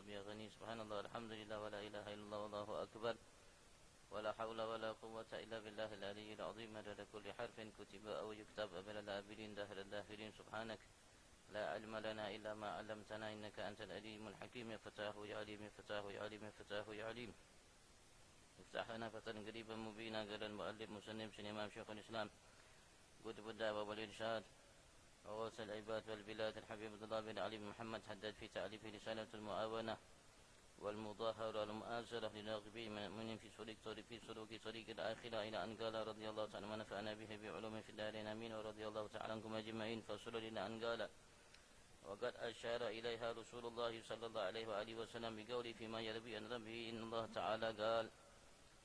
wahhab ya ghani. Subhanallah, alhamdulillah, wa la ilaha illallah, wallahu akbar. ولا حول ولا قوة إلا بالله العلي العظيم عدد كل حرف كتب أو يكتب أبد الآبدين دهر الداهرين. سبحانك لا علم لنا إلا ما علمتنا إنك أنت العليم الحكيم. يا فتاه يا عليم، يا فتاه يا عليم، يا فتاه يا عليم. افتح لنا فتحا قريبا مبينا. قال المؤلف مسلم سن إمام شيخ الإسلام قطب الدعوة والإرشاد وغوث العباد والبلاد الحبيب عبد الله بن علي بن محمد حدد في تأليفه رسالة المعاونة والمظاهرة والمؤازرة للراغبين من في سلوك طريق الآخرة إلى أن قال رضي الله تعالى عنه ونفعنا به بعلوم في الدارين آمين. ورضي الله تعالى عنكم أجمعين. فصل إلى أن قال وقد أشار إليها رسول الله صلى الله عليه وآله وسلم بقوله فيما يروي عن ربه إن الله تعالى قال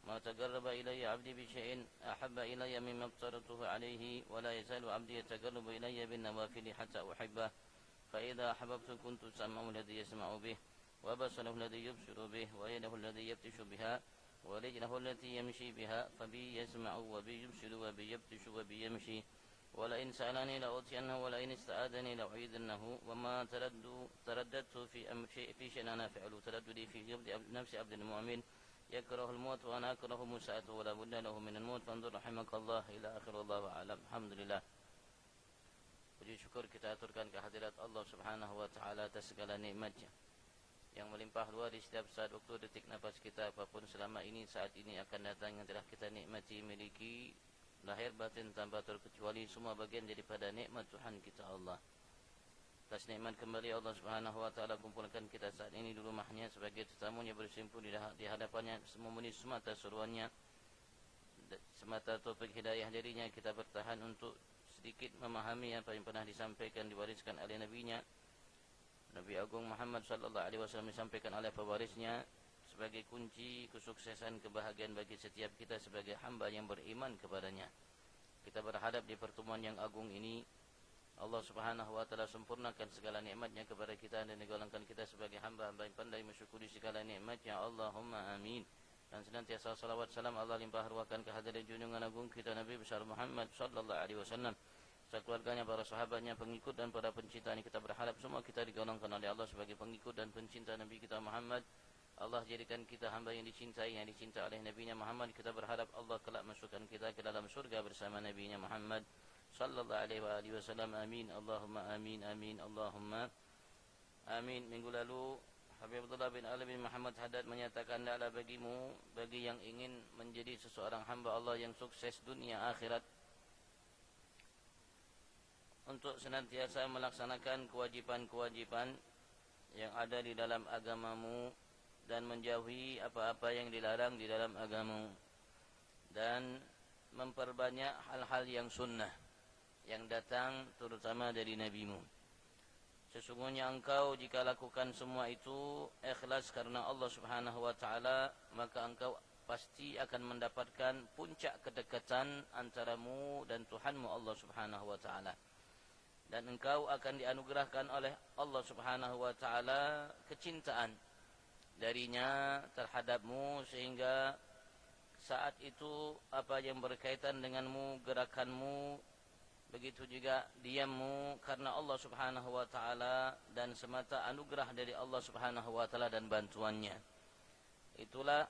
ما تقرب إلي عبدي بشيء أحب إلي مما افترضته عليه ولا يزال عبدي يتقرب إلي بالنوافل حتى أحبه فإذا أحببت كنت سمعه الذي يسمع به وبصره الذي يبصر به ويده الذي يبطش بها ورجله التي يمشي بها فبي يسمع وبي يبصر وبي يبطش وبي يمشي ولئن سألني لأعطينه ولئن استعاذني لأعيذنه وما ترددت في شيء أنا أفعل ترددي في نفس عبد المؤمن يكره الموت وأنا أكره مساءته ولا بد له من الموت فانظر رحمك الله إلى آخر. والله أعلم. Alhamdulillah, puji syukur kita aturkan kehadirat Allah Subhanahu wa taala atas segala nikmatnya yang melimpah luar di setiap saat waktu detik nafas kita apapun selama ini saat ini akan datang yang telah kita nikmati miliki lahir batin tanpa terkecuali semua bagian daripada nikmat Tuhan kita Allah. Atas nikmat kembali Allah Subhanahu wa taala kumpulkan kita saat ini di rumahnya sebagai tetamunya bersimpuh di hadapannya memenuhi semata suruhannya semata taufik hidayah darinya kita bertahan untuk sedikit memahami apa yang pernah disampaikan diwariskan oleh nabinya Nabi Agung Muhammad sallallahu alaihi wasallam disampaikan oleh pewarisnya sebagai kunci kesuksesan kebahagiaan bagi setiap kita sebagai hamba yang beriman kepadanya. Kita berharap di pertemuan yang agung ini Allah Subhanahu wa taala sempurnakan segala nikmatnya kepada kita dan digolongkan kita sebagai hamba-hamba yang pandai mensyukuri segala nikmatnya. Allahumma amin. Dan senantiasa salawat salam Allah limpah ruahkan kehadiran junjungan agung kita Nabi besar Muhammad sallallahu alaihi wasallam, keluarganya, para sahabatnya, pengikut dan para pencinta ini. Kita berharap semua kita digolongkan oleh Allah sebagai pengikut dan pencinta Nabi kita Muhammad. Allah jadikan kita hamba yang dicintai, yang dicinta oleh Nabi-Nya Muhammad. Kita berharap Allah kelak masukkan kita ke dalam surga bersama Nabi-Nya Muhammad sallallahu alaihi wasallam. Amin. Allahumma amin. Amin. Allahumma amin. Minggu lalu Habib Abdullah bin Ali bin Muhammad Haddad menyatakan adalah bagimu, bagi yang ingin menjadi seseorang hamba Allah yang sukses dunia akhirat, untuk senantiasa melaksanakan kewajiban-kewajiban yang ada di dalam agamamu dan menjauhi apa-apa yang dilarang di dalam agamamu dan memperbanyak hal-hal yang sunnah yang datang terutama dari nabimu. Sesungguhnya engkau jika lakukan semua itu ikhlas karena Allah Subhanahu wa taala, maka engkau pasti akan mendapatkan puncak kedekatan antaramu dan Tuhanmu Allah Subhanahu wa taala. Dan engkau akan dianugerahkan oleh Allah Subhanahu wa taala kecintaan darinya terhadapmu sehingga saat itu apa yang berkaitan denganmu, gerakanmu, begitu juga diammu karena Allah Subhanahu wa taala dan semata anugerah dari Allah Subhanahu wa taala dan bantuannya. Itulah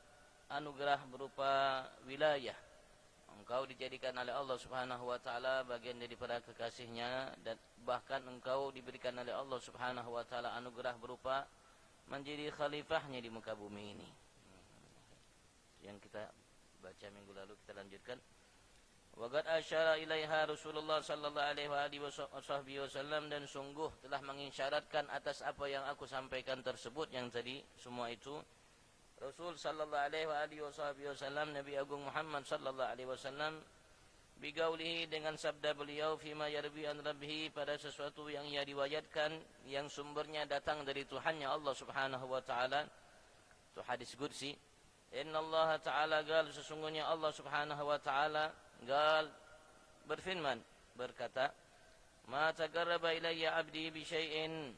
anugerah berupa wilayah. Engkau dijadikan oleh Allah Subhanahu wa taala bagian daripada kekasihnya dan bahkan engkau diberikan oleh Allah Subhanahu wa taala anugerah berupa menjadi khalifahnya di muka bumi ini. Yang kita baca minggu lalu kita lanjutkan. Waqad asyara ilaiha Rasulullah sallallahu alaihi wasallam, dan sungguh telah mengisyaratkan atas apa yang aku sampaikan tersebut yang tadi semua itu Rasul sallallahu alaihi wasallam Nabi Agung Muhammad sallallahu alaihi wasallam bigaulihi dengan sabda beliau fima yarbi an rabbih pada sesuatu yang ia riwayatkan yang sumbernya datang dari Tuhannya Allah Subhanahu wa taala. Itu hadis qudsi. Innallaha ta'ala qala, sesungguhnya Allah Subhanahu wa taala qal berfirman berkata, ma taqarraba ilayya 'abdi bi syai'in,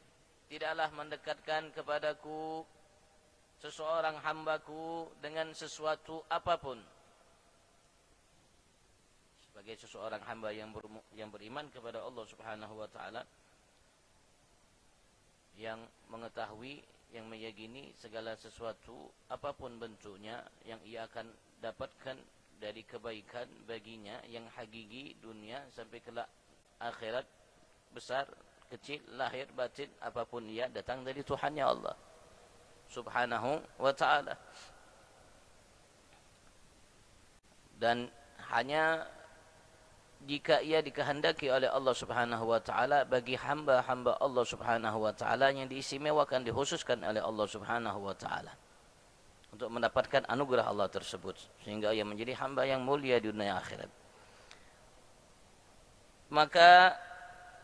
tidaklah mendekatkan kepadaku seseorang hambaku dengan sesuatu apapun. Sebagai seseorang hamba yang beriman kepada Allah Subhanahu wa taala, yang mengetahui yang meyakini segala sesuatu apapun bentuknya yang ia akan dapatkan dari kebaikan baginya yang hakiki dunia sampai kelak akhirat, besar, kecil, lahir, batin, apapun ia datang dari Tuhannya Allah Subhanahu wa ta'ala. Dan hanya jika ia dikehendaki oleh Allah Subhanahu wa ta'ala bagi hamba-hamba Allah Subhanahu wa ta'ala yang diistimewakan, dikhususkan oleh Allah Subhanahu wa ta'ala untuk mendapatkan anugerah Allah tersebut sehingga ia menjadi hamba yang mulia di dunia akhirat. Maka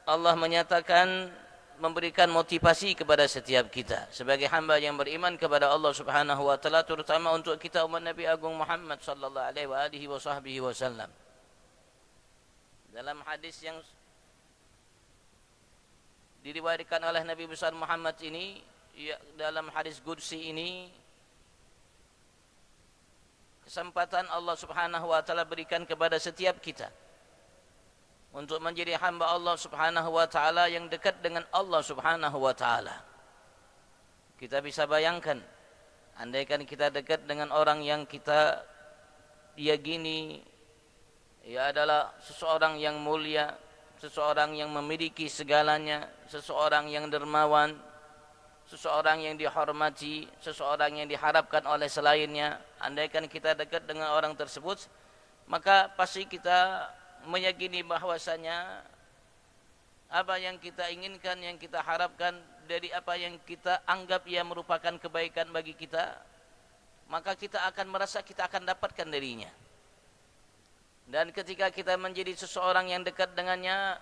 Allah menyatakan, memberikan motivasi kepada setiap kita sebagai hamba yang beriman kepada Allah Subhanahu wa taala, terutama untuk kita umat Nabi Agung Muhammad sallallahu alaihi wasallam. Dalam hadis yang diriwayatkan oleh Nabi besar Muhammad ini, dalam hadis qudsi ini, kesempatan Allah Subhanahu wa taala berikan kepada setiap kita untuk menjadi hamba Allah Subhanahu wa taala yang dekat dengan Allah Subhanahu wa taala. Kita bisa bayangkan, andaikan kita dekat dengan orang yang kita yakini ia adalah seseorang yang mulia, seseorang yang memiliki segalanya, seseorang yang dermawan, seseorang yang dihormati, seseorang yang diharapkan oleh selainnya. Andaikan kita dekat dengan orang tersebut, maka pasti kita meyakini bahwasanya apa yang kita inginkan, yang kita harapkan dari apa yang kita anggap ia merupakan kebaikan bagi kita, maka kita akan merasa kita akan dapatkan darinya. Dan ketika kita menjadi seseorang yang dekat dengannya,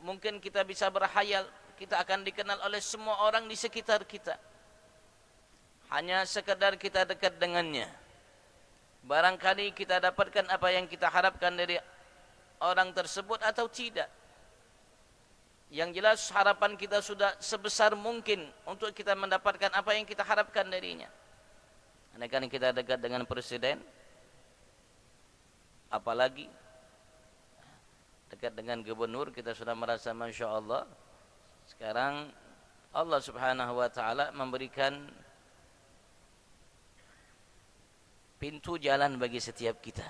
mungkin kita bisa berhayal kita akan dikenal oleh semua orang di sekitar kita hanya sekedar kita dekat dengannya. Barangkali kita dapatkan apa yang kita harapkan dari orang tersebut atau tidak. Yang jelas harapan kita sudah sebesar mungkin untuk kita mendapatkan apa yang kita harapkan darinya. Andaikan kita dekat dengan presiden, apalagi dekat dengan gubernur, kita sudah merasa Masya Allah. Sekarang Allah Subhanahu wa ta'ala memberikan pintu jalan bagi setiap kita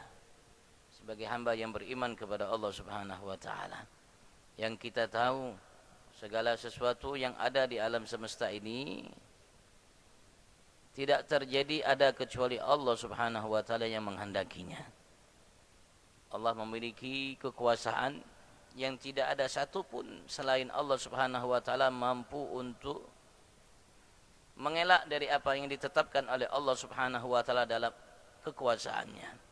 sebagai hamba yang beriman kepada Allah Subhanahu wa ta'ala, yang kita tahu segala sesuatu yang ada di alam semesta ini tidak terjadi ada kecuali Allah Subhanahu wa ta'ala yang menghendakinya. Allah memiliki kekuasaan yang tidak ada satupun selain Allah Subhanahu wa ta'ala mampu untuk mengelak dari apa yang ditetapkan oleh Allah Subhanahu wa ta'ala dalam kekuasaannya.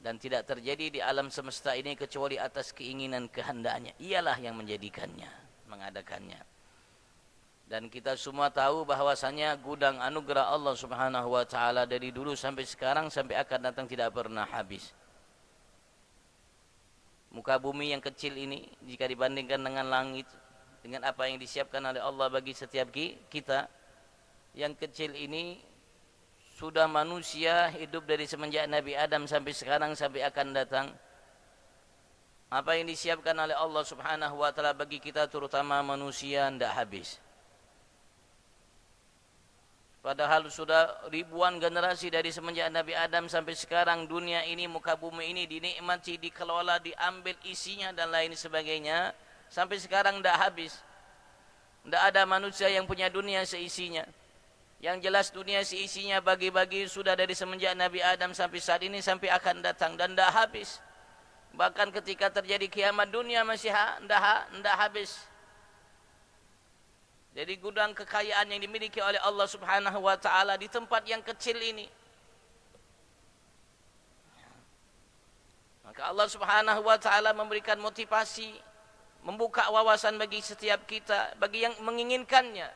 Dan tidak terjadi di alam semesta ini kecuali atas keinginan kehendaknya. Ialah yang menjadikannya, mengadakannya. Dan kita semua tahu bahwasanya gudang anugerah Allah Subhanahu wa ta'ala dari dulu sampai sekarang sampai akan datang tidak pernah habis. Muka bumi yang kecil ini jika dibandingkan dengan langit, dengan apa yang disiapkan oleh Allah bagi setiap kita, yang kecil ini sudah manusia hidup dari semenjak Nabi Adam sampai sekarang sampai akan datang. Apa yang disiapkan oleh Allah Subhanahu wa ta'ala bagi kita terutama manusia tidak habis. Padahal sudah ribuan generasi dari semenjak Nabi Adam sampai sekarang, dunia ini, muka bumi ini dinikmati, dikelola, diambil isinya dan lain sebagainya. Sampai sekarang tidak habis. Tidak ada manusia yang punya dunia seisinya. Yang jelas dunia seisinya bagi-bagi sudah dari semenjak Nabi Adam sampai saat ini sampai akan datang dan tidak habis. Bahkan ketika terjadi kiamat dunia masih tidak habis. Jadi gudang kekayaan yang dimiliki oleh Allah Subhanahu wa ta'ala di tempat yang kecil ini. Maka Allah Subhanahu wa ta'ala memberikan motivasi, membuka wawasan bagi setiap kita, bagi yang menginginkannya,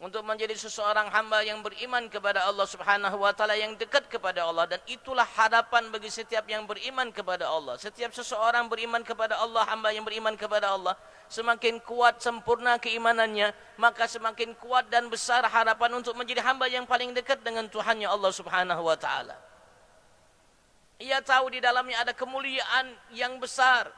untuk menjadi seseorang hamba yang beriman kepada Allah Subhanahu wa ta'ala, yang dekat kepada Allah. Dan itulah harapan bagi setiap yang beriman kepada Allah. Setiap seseorang beriman kepada Allah, hamba yang beriman kepada Allah, semakin kuat sempurna keimanannya, maka semakin kuat dan besar harapan untuk menjadi hamba yang paling dekat dengan Tuhannya Allah Subhanahu wa ta'ala. Ia tahu di dalamnya ada kemuliaan yang besar.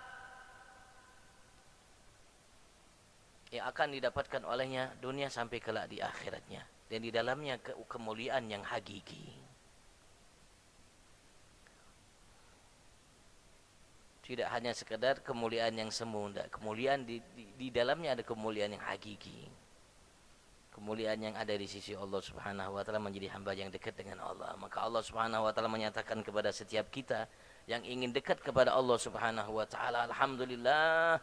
yang akan didapatkan olehnya dunia sampai kelak di akhiratnya, dan di dalamnya kemuliaan yang hakiki. Tidak hanya sekedar kemuliaan yang semu, kemuliaan di dalamnya ada kemuliaan yang hakiki. Kemuliaan yang ada di sisi Allah Subhanahu wa taala, menjadi hamba yang dekat dengan Allah. Maka Allah Subhanahu wa taala menyatakan kepada setiap kita yang ingin dekat kepada Allah Subhanahu wa taala, alhamdulillah,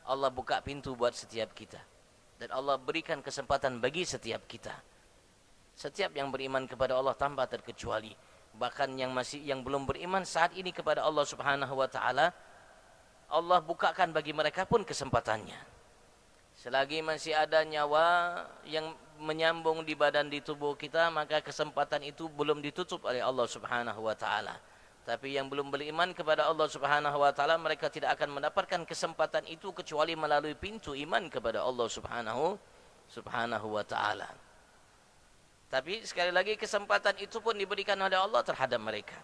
Allah buka pintu buat setiap kita, dan Allah berikan kesempatan bagi setiap kita. Setiap yang beriman kepada Allah tanpa terkecuali, bahkan yang belum beriman saat ini kepada Allah Subhanahu wa taala, Allah bukakan bagi mereka pun kesempatannya. Selagi masih ada nyawa yang menyambung di badan, di tubuh kita, maka kesempatan itu belum ditutup oleh Allah Subhanahu wa taala. Tapi yang belum beriman kepada Allah Subhanahu wa taala, mereka tidak akan mendapatkan kesempatan itu kecuali melalui pintu iman kepada Allah Subhanahu wa taala. Tapi sekali lagi, kesempatan itu pun diberikan oleh Allah terhadap mereka.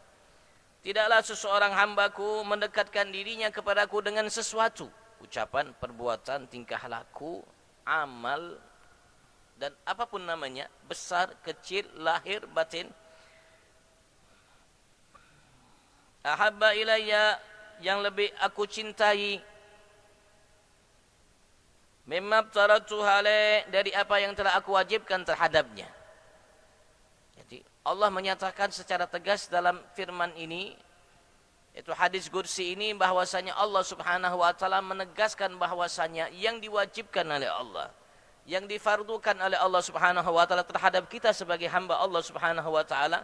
Tidaklah seseorang hambaku mendekatkan dirinya kepadaku dengan sesuatu, ucapan, perbuatan, tingkah laku, amal, dan apapun namanya, besar, kecil, lahir, batin, ahabba ilayya, yang lebih aku cintai, mimma aftaratu alaih, dari apa yang telah aku wajibkan terhadapnya. Jadi Allah menyatakan secara tegas dalam firman ini, itu hadis qudsi ini, bahwasanya Allah Subhanahu wa taala menegaskan bahwasanya yang diwajibkan oleh Allah, yang difardukan oleh Allah Subhanahu wa taala terhadap kita sebagai hamba Allah Subhanahu wa taala,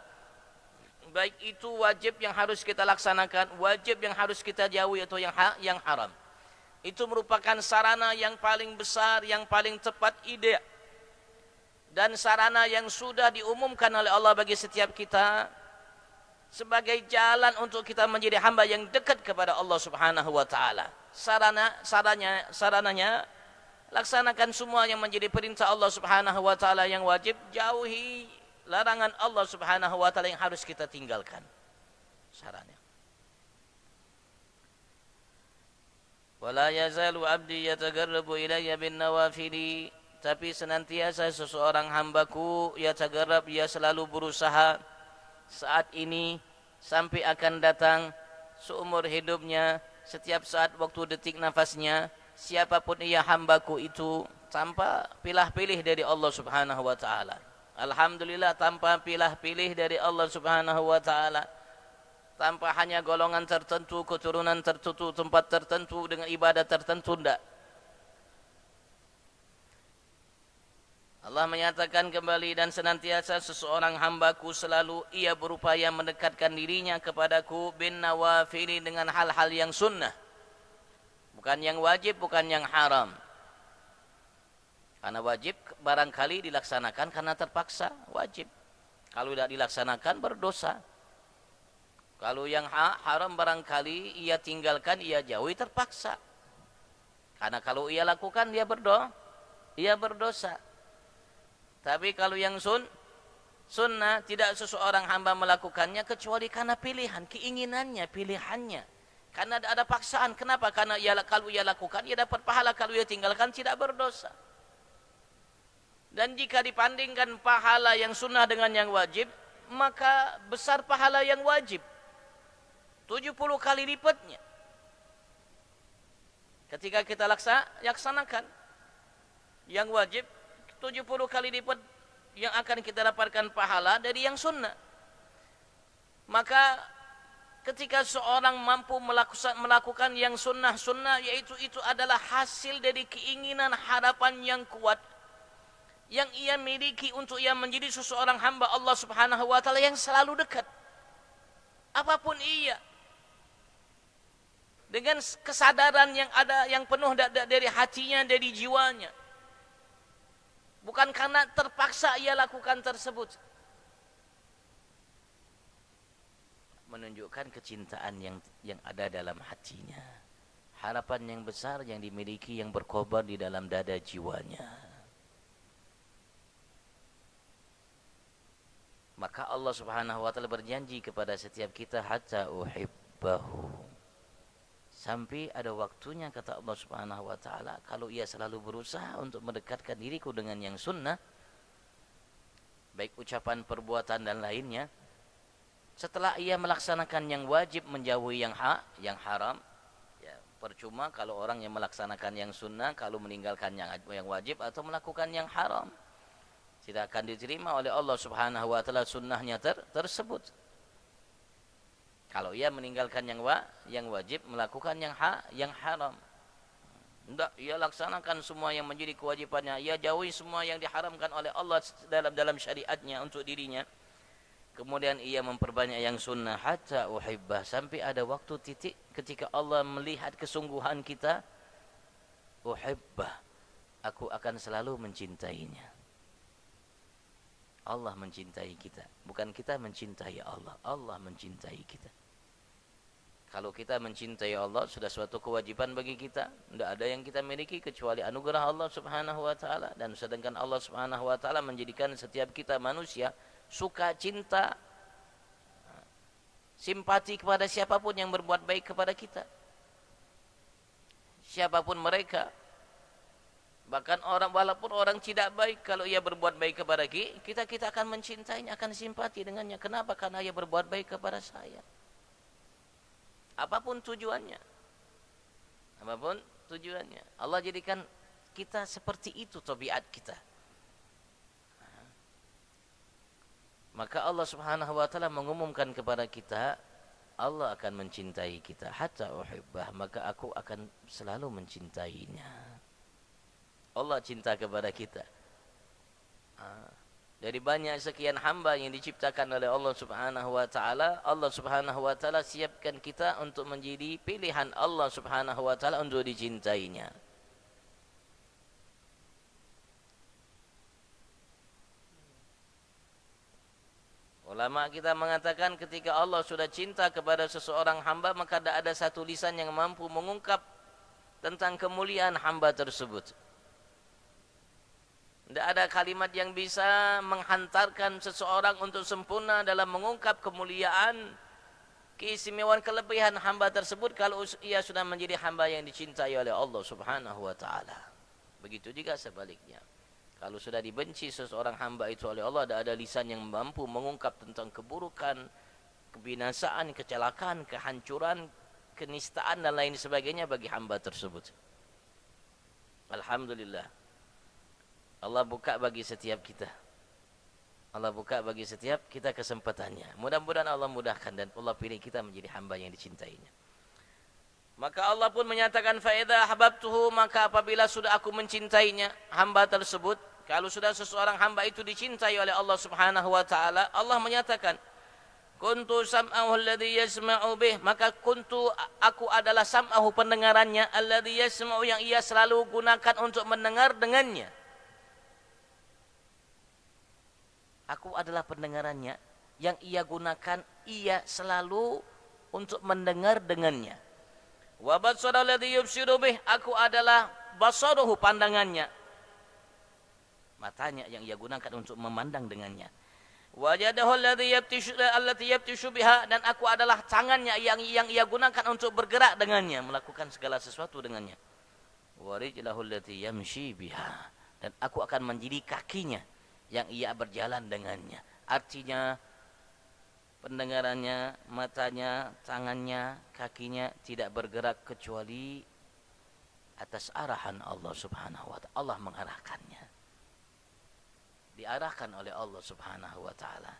baik itu wajib yang harus kita laksanakan, wajib yang harus kita jauhi, atau yang haram, itu merupakan sarana yang paling besar, yang paling tepat ide, dan sarana yang sudah diumumkan oleh Allah bagi setiap kita sebagai jalan untuk kita menjadi hamba yang dekat kepada Allah Subhanahu wa taala. Sarananya laksanakan semua yang menjadi perintah Allah Subhanahu wa taala yang wajib, jauhi larangan Allah Subhanahu wa taala yang harus kita tinggalkan. Sarannya, wala yazalu abdi yatagarrabu ilayya bin nawafili, tapi senantiasa seseorang hambaku yatagarrab, ia selalu berusaha saat ini sampai akan datang, seumur hidupnya, setiap saat, waktu, detik nafasnya, siapapun ia hambaku itu, tanpa pilah-pilih dari Allah Subhanahu wa taala. Alhamdulillah, tanpa pilah-pilih dari Allah Subhanahu wa taala, tanpa hanya golongan tertentu, keturunan tertentu, tempat tertentu, dengan ibadah tertentu, tidak. Allah menyatakan kembali, dan senantiasa seseorang hambaku selalu ia berupaya mendekatkan dirinya kepadaku bin nawafili, dengan hal-hal yang sunnah, bukan yang wajib, bukan yang haram. Karena wajib barangkali dilaksanakan karena terpaksa, wajib. Kalau tidak dilaksanakan berdosa. Kalau yang haram barangkali ia tinggalkan, ia jauhi terpaksa. Karena kalau ia lakukan dia berdosa. Tapi kalau yang sunnah, tidak seseorang hamba melakukannya kecuali karena pilihan, keinginannya, pilihannya. Karena ada paksaan. Kenapa? Karena kalau ia lakukan ia dapat pahala, kalau ia tinggalkan tidak berdosa. Dan jika dibandingkan pahala yang sunnah dengan yang wajib, maka besar pahala yang wajib, 70 kali lipatnya ketika kita laksanakan. Yang wajib 70 kali lipat yang akan kita dapatkan pahala dari yang sunnah. Maka ketika seorang mampu melakukan yang sunnah, yaitu itu adalah hasil dari keinginan, harapan yang kuat yang ia miliki untuk ia menjadi seseorang hamba Allah Subhanahu wa taala yang selalu dekat. Apapun ia, dengan kesadaran yang ada, yang penuh dari hatinya, dari jiwanya. Bukan karena terpaksa ia lakukan tersebut. Menunjukkan kecintaan yang ada dalam hatinya. Harapan yang besar yang dimiliki, yang berkobar di dalam dada jiwanya. Maka Allah Subhanahu wa taala berjanji kepada setiap kita, hatta uhibbahu, Sampai ada waktunya kata Allah Subhanahu wa taala, kalau ia selalu berusaha untuk mendekatkan diriku dengan yang sunnah, baik ucapan, perbuatan dan lainnya, setelah ia melaksanakan yang wajib menjauhi yang haram, ya percuma kalau orang yang melaksanakan yang sunnah kalau meninggalkan yang wajib atau melakukan yang haram, tidak akan diterima oleh Allah Subhanahu wa taala sunnahnya tersebut. Kalau ia meninggalkan yang wajib, melakukan yang haram, tidak, ia laksanakan semua yang menjadi kewajibannya, ia jauhi semua yang diharamkan oleh Allah dalam syariatnya untuk dirinya. Kemudian ia memperbanyak yang sunnah, hatta uhibbah, sampai ada waktu titik ketika Allah melihat kesungguhan kita, uhibbah, aku akan selalu mencintainya. Allah mencintai kita, bukan kita mencintai Allah. Allah mencintai kita. Kalau kita mencintai Allah, sudah suatu kewajiban bagi kita. Tidak ada yang kita miliki kecuali anugerah Allah Subhanahu wa taala, dan sedangkan Allah Subhanahu wa taala menjadikan setiap kita manusia suka, cinta, simpati kepada siapapun yang berbuat baik kepada kita. Siapapun mereka. Bahkan walaupun orang tidak baik, kalau ia berbuat baik kepada kita akan mencintainya, akan simpati dengannya. Kenapa? Karena ia berbuat baik kepada saya. Apapun tujuannya. Apapun tujuannya. Allah jadikan kita seperti itu tabiat kita. Maka Allah Subhanahu wa taala mengumumkan kepada kita, Allah akan mencintai kita, hatta uhibbah, maka aku akan selalu mencintainya. Allah cinta kepada kita. Dari banyak sekian hamba yang diciptakan oleh Allah Subhanahu wa taala, Allah Subhanahu wa taala siapkan kita untuk menjadi pilihan Allah Subhanahu wa taala untuk dicintainya. Ulama kita mengatakan ketika Allah sudah cinta kepada seseorang hamba, maka tidak ada satu lisan yang mampu mengungkap tentang kemuliaan hamba tersebut. Tidak ada kalimat yang bisa menghantarkan seseorang untuk sempurna dalam mengungkap kemuliaan, keistimewaan, kelebihan hamba tersebut kalau ia sudah menjadi hamba yang dicintai oleh Allah Subhanahu wa taala. Begitu juga sebaliknya. Kalau sudah dibenci seseorang hamba itu oleh Allah, tidak ada lisan yang mampu mengungkap tentang keburukan, kebinasaan, kecelakaan, kehancuran, kenistaan dan lain sebagainya bagi hamba tersebut. Alhamdulillah. Allah buka bagi setiap kita. Allah buka bagi setiap kita kesempatannya. Mudah-mudahan Allah mudahkan dan Allah pilih kita menjadi hamba yang dicintainya. Maka Allah pun menyatakan, fa idza ahbabtuhu, maka apabila sudah aku mencintainya hamba tersebut, kalau sudah seseorang hamba itu dicintai oleh Allah Subhanahu wa taala, Allah menyatakan, kuntu sam'ahu alladhi yasma'u bih, maka aku adalah sam'ahu, pendengarannya, alladhi yasma'u, yang ia selalu gunakan untuk mendengar dengannya. Aku adalah pendengarannya yang ia gunakan, ia selalu untuk mendengar dengannya. Wa basara alladhi yubsiru bih, aku adalah basaruhu, pandangannya, matanya yang ia gunakan untuk memandang dengannya. Wa yadahu allati yabtishu biha, dan aku adalah tangannya yang ia gunakan untuk bergerak dengannya, melakukan segala sesuatu dengannya. Wa rijlahu allati yamshi biha, dan aku akan menjadi kakinya yang ia berjalan dengannya. Artinya pendengarannya, matanya, tangannya, kakinya tidak bergerak kecuali atas arahan Allah Subhanahu wa taala. Allah mengarahkannya. Diarahkan oleh Allah Subhanahu wa taala.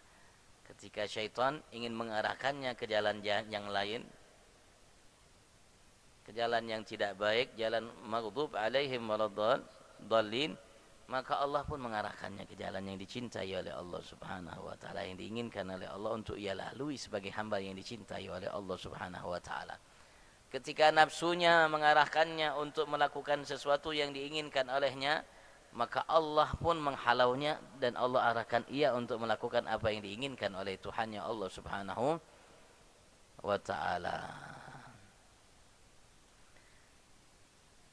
Ketika syaitan ingin mengarahkannya ke jalan yang lain, ke jalan yang tidak baik, jalan maghdub alaihim waladdallin, maka Allah pun mengarahkannya ke jalan yang dicintai oleh Allah Subhanahu wa taala, yang diinginkan oleh Allah untuk ia lalui sebagai hamba yang dicintai oleh Allah Subhanahu wa taala. Ketika nafsunya mengarahkannya untuk melakukan sesuatu yang diinginkan olehnya, maka Allah pun menghalaunya dan Allah arahkan ia untuk melakukan apa yang diinginkan oleh Tuhannya Allah Subhanahu wa taala.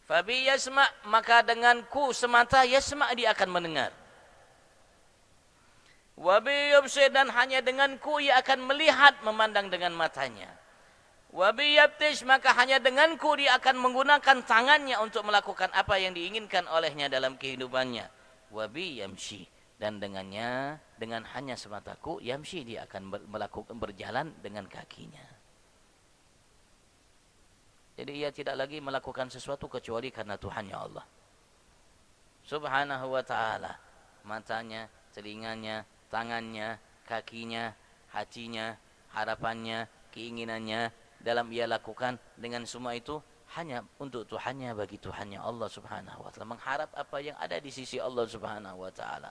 Fabi yasma', maka denganku semata yasma', dia akan mendengar. Wa bi yubsir, dan hanya denganku ia akan melihat, memandang dengan matanya. Wa biyabtish, maka hanya denganku dia akan menggunakan tangannya untuk melakukan apa yang diinginkan olehnya dalam kehidupannya. Wa biyamshi, dan dengannya, dengan hanya semataku, yamshi, dia akan melakukan berjalan dengan kakinya. Jadi ia tidak lagi melakukan sesuatu kecuali karena Tuhannya Allah Subhanahu wa ta'ala. Matanya, telinganya, tangannya, kakinya, hatinya, harapannya, keinginannya, dalam ia lakukan dengan semua itu hanya untuk Tuhannya, bagi Tuhannya Allah Subhanahu wa ta'ala, mengharap apa yang ada di sisi Allah Subhanahu wa ta'ala.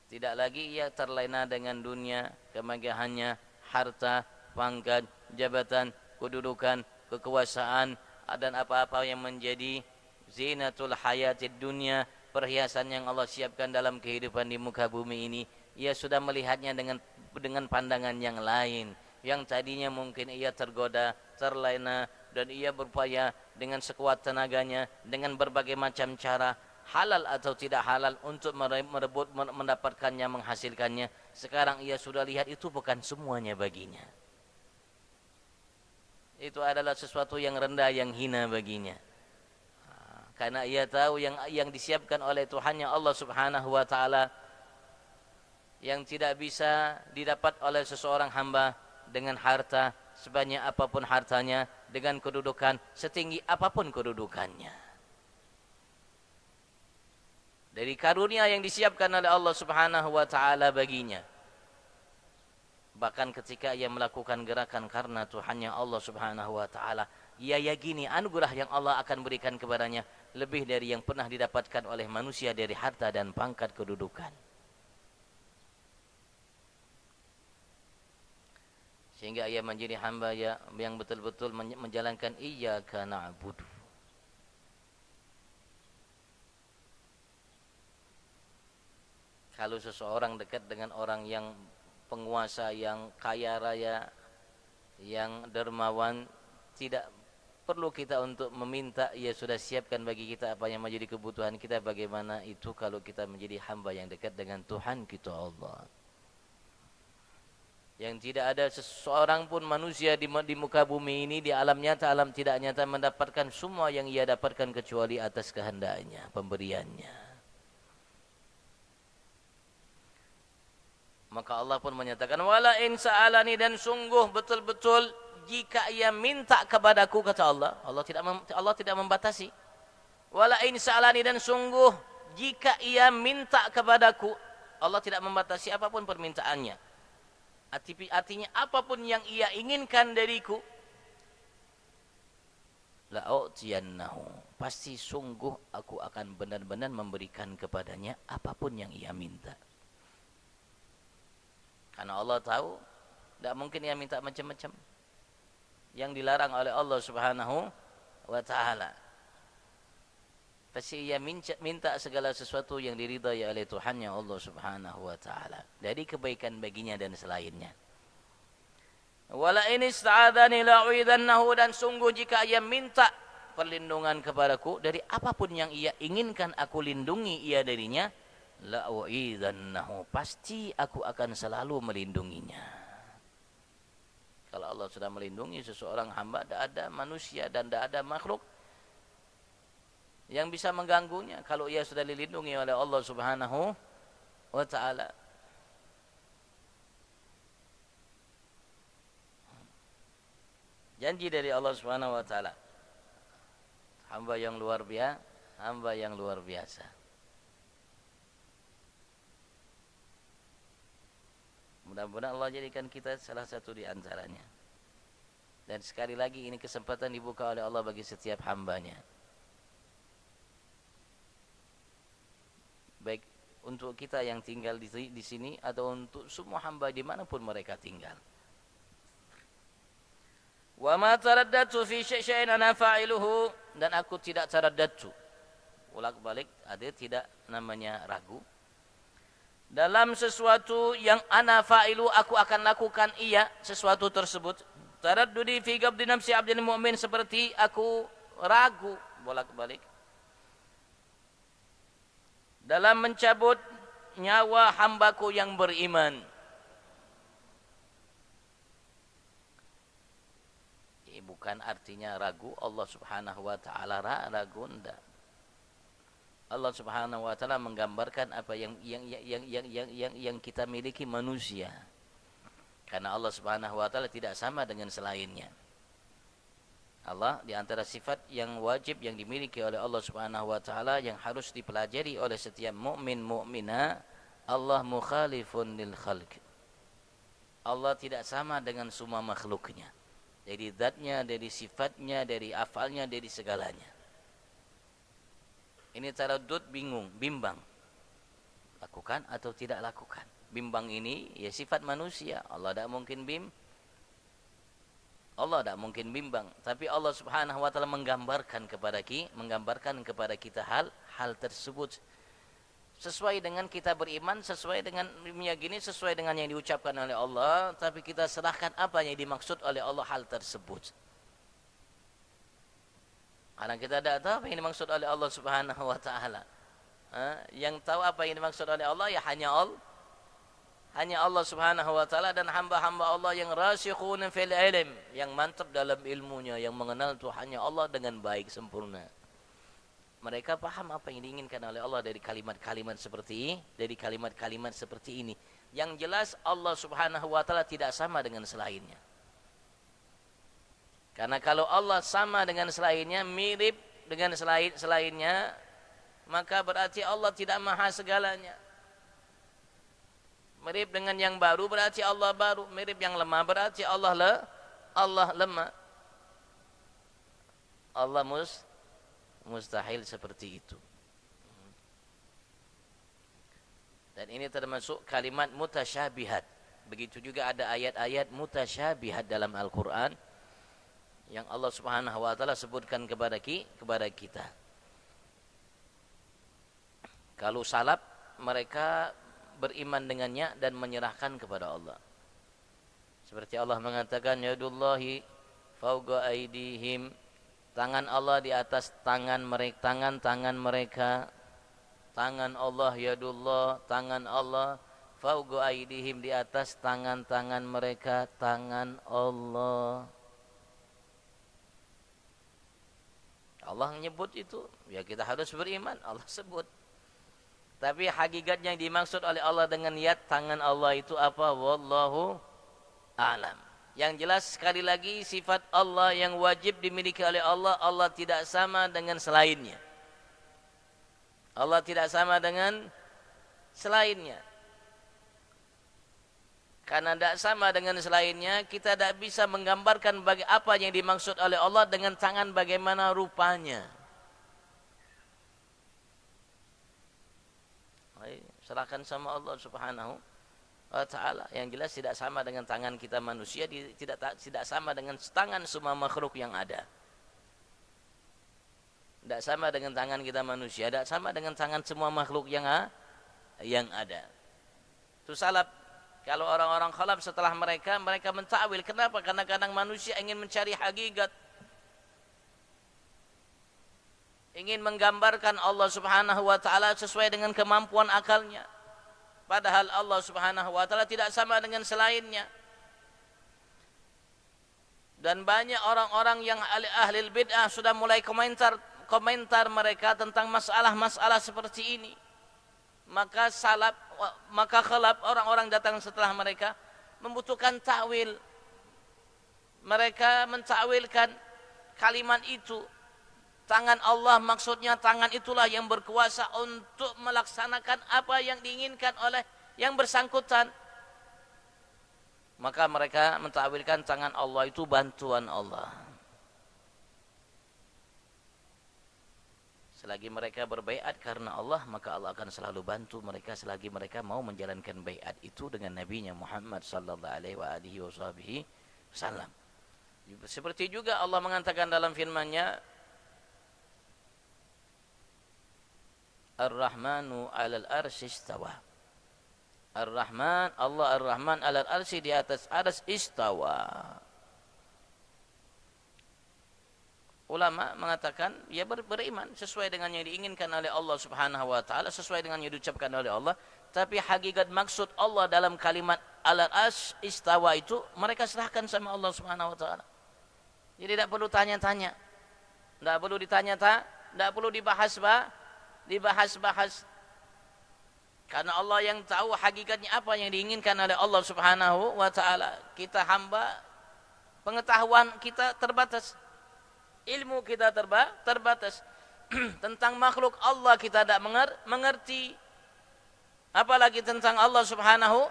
Tidak lagi ia terlena dengan dunia, kemegahannya, harta, pangkat, jabatan, kedudukan, kekuasaan, dan apa-apa yang menjadi zinatul hayatid dunia, perhiasan yang Allah siapkan dalam kehidupan di muka bumi ini. Ia sudah melihatnya dengan pandangan yang lain. Yang tadinya mungkin ia tergoda, terlena, dan ia berupaya dengan sekuat tenaganya, dengan berbagai macam cara, halal atau tidak halal, untuk merebut, mendapatkannya, menghasilkannya. Sekarang ia sudah lihat itu bukan semuanya baginya. Itu adalah sesuatu yang rendah, yang hina baginya. Karena ia tahu yang disiapkan oleh Tuhannya Allah Subhanahu wa ta'ala, yang tidak bisa didapat oleh seseorang hamba dengan harta sebanyak apapun hartanya, dengan kedudukan setinggi apapun kedudukannya. Dari karunia yang disiapkan oleh Allah Subhanahu wa ta'ala baginya. Bahkan ketika ia melakukan gerakan karena Tuhannya Allah Subhanahu wa ta'ala, ia yakini anugerah yang Allah akan berikan kepadanya lebih dari yang pernah didapatkan oleh manusia dari harta dan pangkat kedudukan. Sehingga ia menjadi hamba yang betul-betul menjalankan iyyaka na'budu. Kalau seseorang dekat dengan orang yang penguasa, yang kaya raya, yang dermawan, tidak perlu kita untuk meminta, ia sudah siapkan bagi kita apa yang menjadi kebutuhan kita. Bagaimana itu kalau kita menjadi hamba yang dekat dengan Tuhan kita Allah, yang tidak ada seseorang pun manusia di muka bumi ini, di alam nyata, alam tidak nyata, mendapatkan semua yang ia dapatkan kecuali atas kehendaknya, pemberiannya. Maka Allah pun menyatakan, wala in sa'alani, dan sungguh betul-betul jika ia minta kepadaku, kata Allah. Allah tidak membatasi. Wala in sa'alani, dan sungguh jika ia minta kepadaku, Allah tidak membatasi apapun permintaannya. Artinya apapun yang ia inginkan dariku, la'utiyannahu, pasti sungguh aku akan benar-benar memberikan kepadanya apapun yang ia minta. Karena Allah tahu tidak mungkin ia minta macam-macam yang dilarang oleh Allah Subhanahu wa ta'ala. Pasti ia minta segala sesuatu yang diridai oleh Tuhannya Allah Subhanahu wa ta'ala, dari kebaikan baginya dan selainnya. Wala in ista'adani la'uidannahu, dan sungguh jika ia minta perlindungan kepadaku dari apapun yang ia inginkan aku lindungi ia darinya, la'uidannahu, pasti aku akan selalu melindunginya. Kalau Allah sudah melindungi seseorang hamba, tidak ada manusia dan tidak ada makhluk yang bisa mengganggunya kalau ia sudah dilindungi oleh Allah Subhanahu wa ta'ala. Janji dari Allah Subhanahu wa ta'ala, hamba yang luar biasa, hamba yang luar biasa. Mudah-mudahan Allah jadikan kita salah satu di antaranya. Dan sekali lagi ini kesempatan dibuka oleh Allah bagi setiap hambanya, baik untuk kita yang tinggal di sini atau untuk semua hamba dimanapun mereka tinggal. Wa ma taraddatu fi syai'in ana fa'iluhu, dan aku tidak taraddatu, bolak-balik ada tidak namanya ragu dalam sesuatu yang ana fa'ilu, aku akan lakukan iya sesuatu tersebut. Taraddudi fi qabdi nafsi abdil mu'min, seperti aku ragu bolak-balik dalam mencabut nyawa hambaku yang beriman. bukan artinya ragu Allah Subhanahu wa taala ragu, enggak. Allah Subhanahu wa taala menggambarkan apa yang kita miliki manusia. Karena Allah Subhanahu wa taala tidak sama dengan selainnya. Allah di antara sifat yang wajib yang dimiliki oleh Allah Subhanahu wa taala yang harus dipelajari oleh setiap mukmin mukminah, Allah mukhalifun lil khalq. Allah tidak sama dengan semua makhluknya. Dari zatnya, dari sifatnya, dari afalnya, dari segalanya. Ini taraddud, bingung, bimbang. Lakukan atau tidak lakukan. Bimbang ini ya sifat manusia. Allah tidak mungkin Allah tidak mungkin bimbang, tapi Allah Subhanahu wa taala menggambarkan kepada kita hal tersebut sesuai dengan kita beriman, sesuai dengan meyakini, sesuai dengan yang diucapkan oleh Allah, tapi kita serahkan apa yang dimaksud oleh Allah hal tersebut. Karena kita tidak tahu apa yang dimaksud oleh Allah Subhanahu wa taala. Yang tahu apa yang dimaksud oleh Allah ya hanya Allah Subhanahu wa taala dan hamba-hamba Allah yang rasikhun fil ilm, yang mantap dalam ilmunya, yang mengenal Tuhannya Allah dengan baik sempurna. Mereka paham apa yang diinginkan oleh Allah dari kalimat-kalimat seperti ini. Yang jelas Allah Subhanahu wa taala tidak sama dengan selainnya. Karena kalau Allah sama dengan selainnya, mirip dengan selainnya, maka berarti Allah tidak maha segalanya. Mirip dengan yang baru berarti Allah baru, mirip yang lemah berarti Allah lemah. Allah mustahil seperti itu. Dan ini termasuk kalimat mutasyabihat. Begitu juga ada ayat-ayat mutasyabihat dalam Al-Qur'an yang Allah Subhanahu wa taala sebutkan kepada kita. Kalau salaf mereka beriman dengannya dan menyerahkan kepada Allah. Seperti Allah mengatakan yadullahi fawqa aydihim, tangan Allah di atas tangan mereka. Tangan Allah, yadullah, tangan Allah, fawqa aydihim, di atas tangan mereka, tangan Allah. Allah menyebut itu, ya kita harus beriman, Allah sebut. Tapi hakikatnya yang dimaksud oleh Allah dengan yad, tangan Allah itu apa? Wallahu a'lam. Yang jelas sekali lagi sifat Allah yang wajib dimiliki oleh Allah, Allah tidak sama dengan selainnya. Allah tidak sama dengan selainnya. Karena tidak sama dengan selainnya, kita tidak bisa menggambarkan apa yang dimaksud oleh Allah dengan tangan bagaimana rupanya. Serahkan sama Allah Subhanahu wa taala. Yang jelas tidak sama dengan tangan kita manusia, tidak sama dengan tangan semua makhluk yang ada. Tidak sama dengan tangan kita manusia, tidak sama dengan tangan semua makhluk yang ada. Itu salaf. Kalau orang-orang khalaf setelah mereka mentakwil. Kenapa? Karena kadang manusia ingin mencari hakikat, ingin menggambarkan Allah Subhanahu wa taala sesuai dengan kemampuan akalnya. Padahal Allah Subhanahu wa taala tidak sama dengan selainnya. Dan banyak orang-orang yang ahli bid'ah sudah mulai komentar mereka tentang masalah-masalah seperti ini. Maka khalaf, orang-orang datang setelah mereka membutuhkan takwil. Mereka mentakwilkan kalimat itu. Tangan Allah maksudnya tangan itulah yang berkuasa untuk melaksanakan apa yang diinginkan oleh yang bersangkutan. Maka mereka mentakwilkan tangan Allah itu bantuan Allah. Selagi mereka berbaiat karena Allah, maka Allah akan selalu bantu mereka selagi mereka mau menjalankan baiat itu dengan Nabi-Nya Muhammad sallallahu alaihi wasallam. Seperti juga Allah mengatakan dalam firman-Nya, Ar-Rahmanu 'alal arsy istawa. Ar-Rahman, Allah Ar-Rahman 'alal arsy, di atas arsy istawa. Ulama mengatakan ya beriman sesuai dengan yang diinginkan oleh Allah Subhanahu wa taala, sesuai dengan yang diucapkan oleh Allah, tapi hakikat maksud Allah dalam kalimat 'alal arsy istawa itu mereka serahkan sama Allah Subhanahu wa taala. Jadi tidak perlu tanya-tanya. Tidak perlu tidak perlu dibahas-bahas. Karena Allah yang tahu hakikatnya apa yang diinginkan oleh Allah Subhanahu wa taala. Kita hamba, pengetahuan kita terbatas. Ilmu kita terbatas. Tentang makhluk Allah kita tidak mengerti. Apalagi tentang Allah Subhanahu,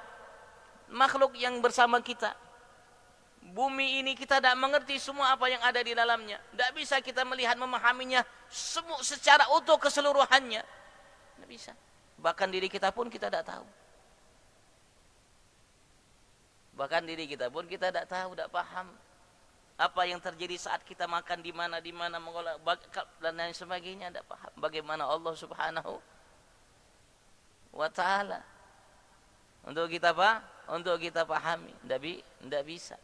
makhluk yang bersama kita. Bumi ini kita tidak mengerti semua apa yang ada di dalamnya. Tidak bisa kita melihat, memahaminya semua secara utuh keseluruhannya. Tidak bisa. Bahkan diri kita pun kita tidak tahu. Bahkan diri kita pun kita tidak tahu, tidak paham apa yang terjadi saat kita makan di mana mengolah dan lain sebagainya, tidak paham. Bagaimana Allah Subhanahu wa taala untuk kita pahami, tidak bisa.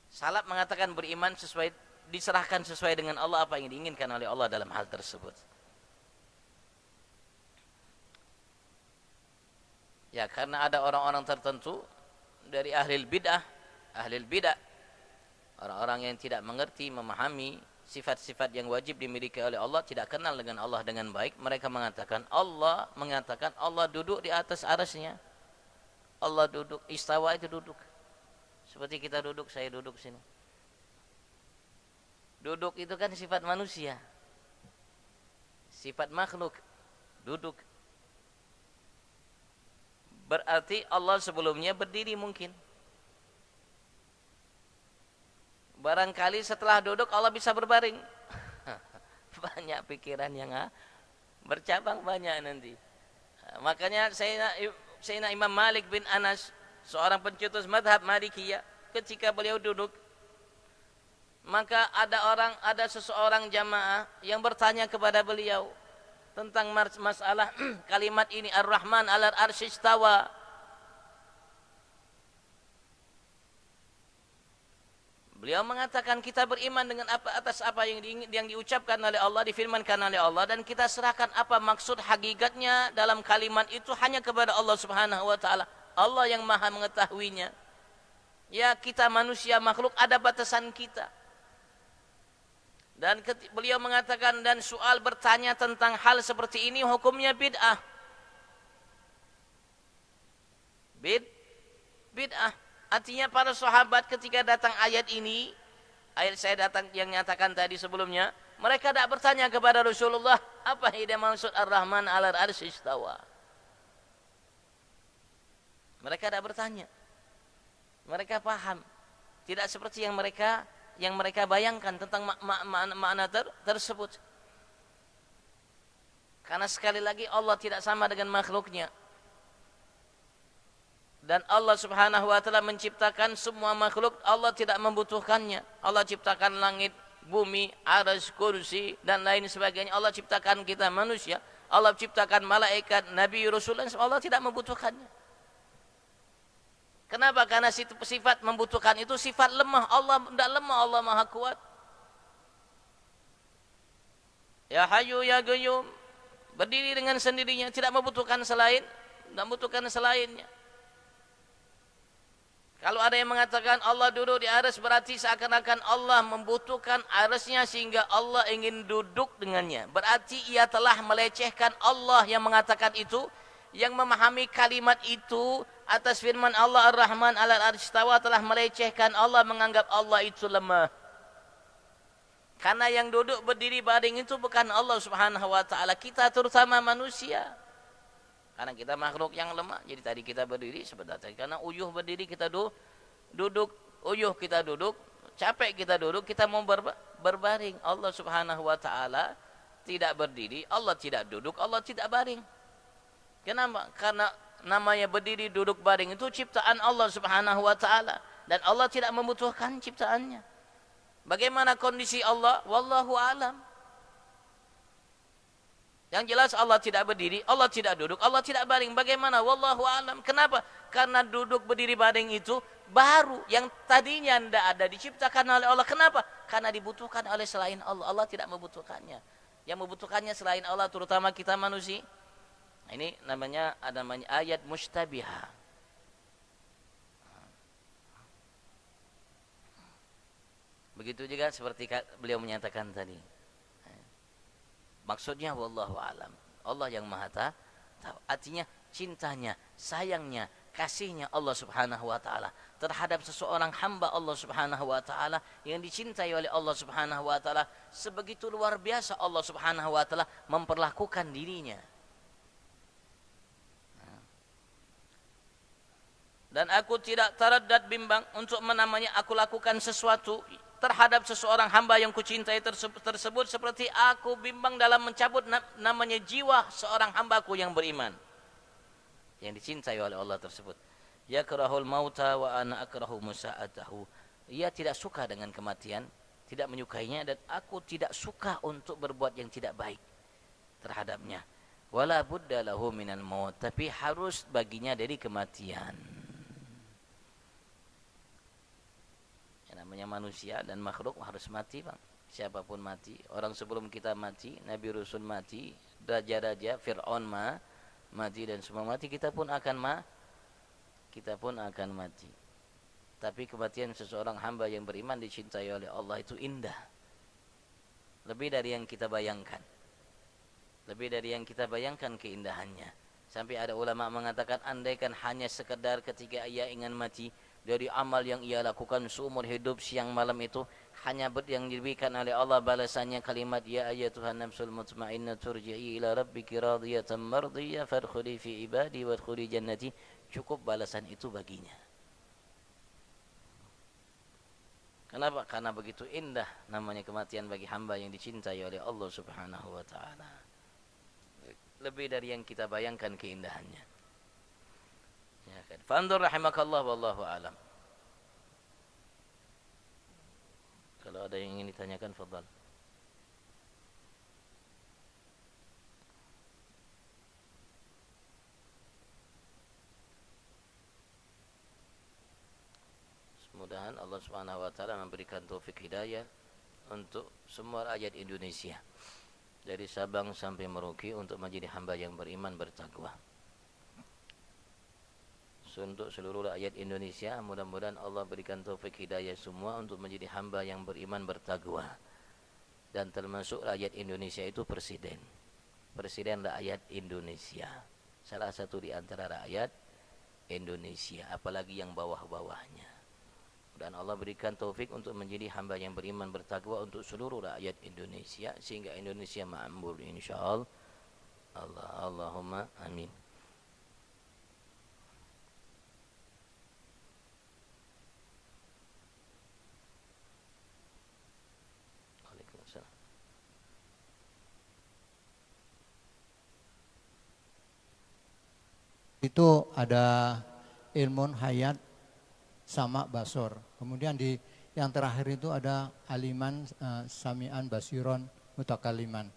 Salaf mengatakan beriman diserahkan sesuai dengan Allah apa yang diinginkan oleh Allah dalam hal tersebut. Ya, karena ada orang-orang tertentu dari ahlil bid'ah, orang-orang yang tidak mengerti, memahami sifat-sifat yang wajib dimiliki oleh Allah, tidak kenal dengan Allah dengan baik. Mereka mengatakan Allah duduk di atas arasnya. Allah duduk, istawa itu duduk. Seperti kita duduk, saya duduk sini. Duduk itu kan sifat manusia. Sifat makhluk. Duduk. Berarti Allah sebelumnya berdiri mungkin. Barangkali setelah duduk Allah bisa berbaring. Banyak pikiran yang bercabang banyak nanti. Makanya Sayyidina Imam Malik bin Anas, seorang pencetus mazhab Malikiyah, ketika beliau duduk, maka ada seseorang jamaah yang bertanya kepada beliau tentang masalah kalimat ini, Ar-Rahman 'alal arsy istawa. Beliau mengatakan kita beriman dengan atas apa yang diucapkan oleh Allah, difirmankan oleh Allah, dan kita serahkan apa maksud hakikatnya dalam kalimat itu hanya kepada Allah Subhanahu wa taala. Allah yang Maha mengetahuinya. Ya, kita manusia makhluk ada batasan kita. Dan beliau mengatakan, dan soal bertanya tentang hal seperti ini hukumnya bid'ah. Bid'ah. Artinya para sahabat ketika datang ayat ini, ayat saya datang yang nyatakan tadi sebelumnya, mereka tidak bertanya kepada Rasulullah, apa yang maksud Ar-Rahman 'alal arsy istawa. Mereka tidak bertanya. Mereka paham. Tidak seperti yang mereka bayangkan tentang makna tersebut. Karena sekali lagi Allah tidak sama dengan makhluknya. Dan Allah Subhanahu wa taala menciptakan semua makhluk, Allah tidak membutuhkannya. Allah ciptakan langit, bumi, arsy, kursi dan lain sebagainya. Allah ciptakan kita manusia, Allah ciptakan malaikat, nabi, rasul, Allah tidak membutuhkannya. Kenapa? Karena sifat membutuhkan itu sifat lemah. Allah tidak lemah, Allah Maha Kuat. Ya Hayyu ya Qayyum, berdiri dengan sendirinya, tidak membutuhkan selainnya. Kalau ada yang mengatakan Allah duduk di arsy, berarti seakan-akan Allah membutuhkan arsy-Nya sehingga Allah ingin duduk dengannya. Berarti ia telah melecehkan Allah yang mengatakan itu, yang memahami kalimat itu atas firman Allah Ar-Rahman 'alal arsy istawa, telah melecehkan Allah, menganggap Allah itu lemah. Karena yang duduk berdiri baring itu bukan Allah Subhanahu wa taala, kita terutama manusia. Karena kita makhluk yang lemah. Jadi tadi kita berdiri sebentar, karena uyuh berdiri kita duduk, uyuh kita duduk, capek kita duduk, kita mau berbaring. Allah Subhanahu wa taala tidak berdiri, Allah tidak duduk, Allah tidak baring. Kenapa? Karena namanya berdiri, duduk, baring itu ciptaan Allah Subhanahu wa taala, dan Allah tidak membutuhkan ciptaannya. Bagaimana kondisi Allah? Wallahu alam. Yang jelas Allah tidak berdiri, Allah tidak duduk, Allah tidak baring. Bagaimana? Wallahu alam. Kenapa? Karena duduk, berdiri, baring itu baru, yang tadinya tidak ada, diciptakan oleh Allah. Kenapa? Karena dibutuhkan oleh selain Allah. Allah tidak membutuhkannya. Yang membutuhkannya selain Allah, terutama kita manusia. Ini namanya ayat mustabihah. Begitu juga seperti beliau menyatakan tadi. Maksudnya wallahu alam. Allah yang Maha tahu. Artinya cintanya, sayangnya, kasihnya Allah Subhanahu wa taala terhadap seseorang hamba Allah Subhanahu wa taala yang dicintai oleh Allah Subhanahu wa taala sebegitu luar biasa Allah Subhanahu wa taala memperlakukan dirinya. Dan aku tidak taraddad bimbang untuk menamanya aku lakukan sesuatu terhadap seseorang hamba yang kucintai tersebut seperti aku bimbang dalam mencabut namanya jiwa seorang hambaku yang beriman yang dicintai oleh Allah tersebut. Yakrahul mauta wa ana akrahu musa'atahu. Ia tidak suka dengan kematian, tidak menyukainya, dan aku tidak suka untuk berbuat yang tidak baik terhadapnya. Wala budda lahu minal maut, tapi harus baginya dari kematian. Namanya manusia dan makhluk harus mati, Bang. Siapapun mati. Orang sebelum kita mati, Nabi Rasul mati, raja-raja Fir'aun mati, dan semua mati. Kita pun akan mati. Tapi kematian seseorang hamba yang beriman dicintai oleh Allah itu indah. Lebih dari yang kita bayangkan. Lebih dari yang kita bayangkan keindahannya. Sampai ada ulama mengatakan andaikan hanya sekedar ketika ia ingin mati, dari amal yang ia lakukan seumur hidup siang malam itu hanya yang diberikan oleh Allah balasannya kalimat ya ayyatuhan nafsul mutmainnah turji'i ila rabbiki radiyatan mardiyah fadkhuli fi ibadi wadkhuli jannati, cukup balasan itu baginya. Kenapa? Karena begitu indah namanya kematian bagi hamba yang dicintai oleh Allah Subhanahu wa taala. Lebih dari yang kita bayangkan keindahannya. Ya kan. Fandur rahimakallah wallahu alam. Kalau ada yang ingin ditanyakan, fadhal. Mudah-mudahan Allah Subhanahu wa taala memberikan taufik hidayah untuk semua rakyat Indonesia dari Sabang sampai Merauke untuk menjadi hamba yang beriman bertakwa. Untuk seluruh rakyat Indonesia, mudah-mudahan Allah berikan taufik hidayah semua untuk menjadi hamba yang beriman bertakwa. Dan termasuk rakyat Indonesia itu presiden rakyat Indonesia, salah satu di antara rakyat Indonesia, apalagi yang bawah-bawahnya. Dan Allah berikan taufik untuk menjadi hamba yang beriman bertakwa untuk seluruh rakyat Indonesia sehingga Indonesia makmur insyaallah. Allahumma amin. Itu ada ilmun hayat sama basor. Kemudian di yang terakhir itu ada aliman samian basiron mutakaliman.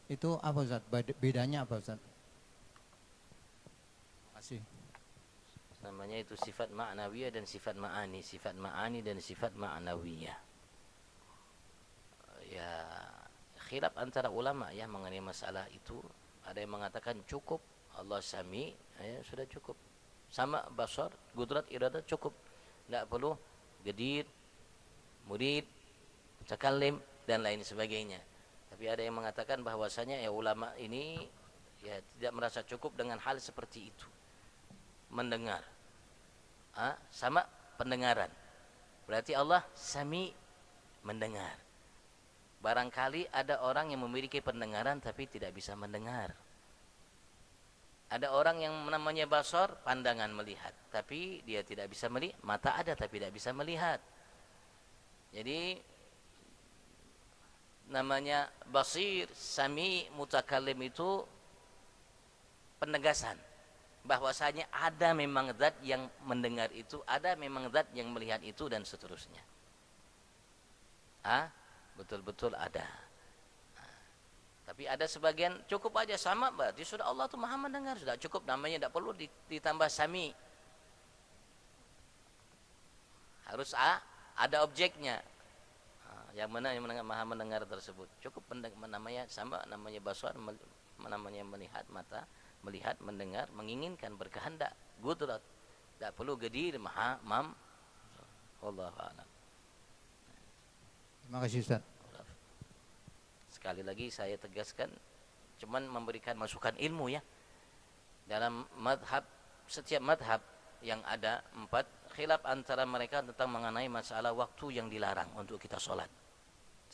Itu apa Ustaz? Bedanya apa Ustaz? Terima kasih. Namanya itu sifat ma'nawiyah dan sifat ma'ani, sifat ma'ani dan sifat ma'nawiyah. Ya, khilaf antara ulama ya mengenai masalah itu. Ada yang mengatakan cukup Allah sami, ya, sudah cukup. Sama basar, gudrat, iradat cukup. Tidak perlu gedir, murid, mutakallim dan lain sebagainya. Tapi ada yang mengatakan bahwasanya ya ulama ini ya tidak merasa cukup dengan hal seperti itu. Mendengar. Sama pendengaran. Berarti Allah sami, mendengar. Barangkali ada orang yang memiliki pendengaran tapi tidak bisa mendengar. Ada orang yang namanya basar, pandangan melihat, tapi dia tidak bisa melihat. Mata ada tapi tidak bisa melihat. Jadi namanya basir, sami, mutakallim itu penegasan bahwasanya ada memang zat yang mendengar itu, ada memang zat yang melihat itu dan seterusnya. Betul-betul ada. Tapi ada sebagian cukup aja sama, berarti sudah Allah itu maha mendengar, sudah cukup, namanya tidak perlu ditambah sami. Harus ada objeknya. Yang mana yang maha mendengar tersebut. Cukup namanya sama, namanya basar, namanya melihat, mata, melihat, mendengar, menginginkan, berkehendak, gudrat. Tidak perlu gedir, maha, Wallahu a'lam. Terima kasih Ustaz. Sekali lagi saya tegaskan, cuman memberikan masukan ilmu ya. Dalam madhab, setiap madhab yang ada 4, khilaf antara mereka tentang mengenai masalah waktu yang dilarang untuk kita sholat.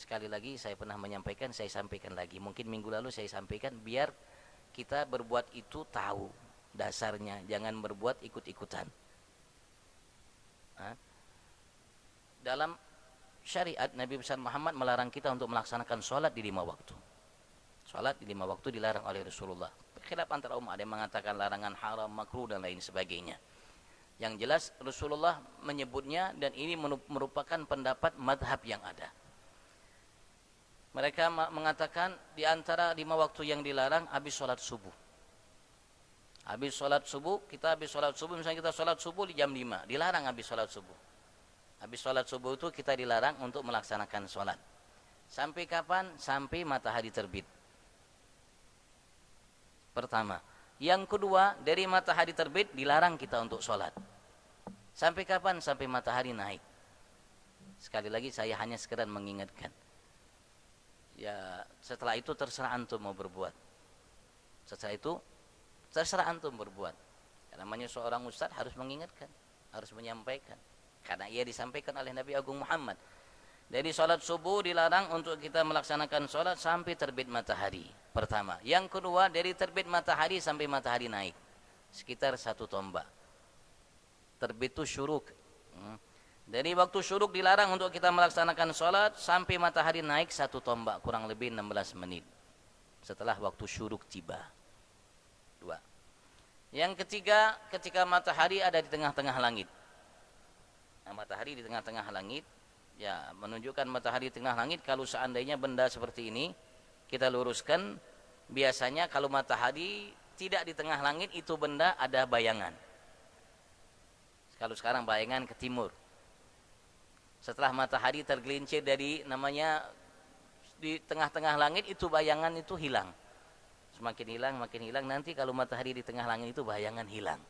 Sekali lagi saya pernah menyampaikan, saya sampaikan lagi. Mungkin minggu lalu saya sampaikan, biar kita berbuat itu tahu dasarnya, jangan berbuat ikut-ikutan. Dalam syariat Nabi besar Muhammad melarang kita untuk melaksanakan sholat di 5 waktu. Sholat di 5 waktu dilarang oleh Rasulullah. Khilaf antara umat, ada yang mengatakan larangan haram, makruh dan lain sebagainya. Yang jelas Rasulullah menyebutnya, dan ini merupakan pendapat madhab yang ada. Mereka mengatakan di antara 5 waktu yang dilarang habis sholat subuh. Habis sholat subuh, kita habis sholat subuh, misalnya kita sholat subuh di jam 5, dilarang habis sholat subuh. Habis sholat subuh itu kita dilarang untuk melaksanakan sholat. Sampai kapan? Sampai matahari terbit. Pertama. Yang kedua, dari matahari terbit dilarang kita untuk sholat. Sampai kapan? Sampai matahari naik. Sekali lagi saya hanya sekedar mengingatkan. Ya, setelah itu terserah antum mau berbuat. Setelah itu terserah antum berbuat. Karena namanya seorang ustaz harus mengingatkan, harus menyampaikan. Karena ia disampaikan oleh Nabi Agung Muhammad. Dari sholat subuh dilarang untuk kita melaksanakan sholat sampai terbit matahari. Pertama. Yang kedua, dari terbit matahari sampai matahari naik. Sekitar 1 tombak. Terbit itu syuruk. Dari waktu syuruk dilarang untuk kita melaksanakan sholat sampai matahari naik 1 tombak. Kurang lebih 16 menit. Setelah waktu syuruk tiba. 2. Yang ketiga, ketika matahari ada di tengah-tengah langit. Nah, matahari di tengah-tengah langit, ya menunjukkan matahari di tengah langit. Kalau seandainya benda seperti ini kita luruskan, biasanya kalau matahari tidak di tengah langit itu benda ada bayangan. Kalau sekarang bayangan ke timur. Setelah matahari tergelincir dari namanya di tengah-tengah langit, itu bayangan itu hilang. Semakin hilang, makin hilang. Nanti kalau matahari di tengah langit itu bayangan hilang.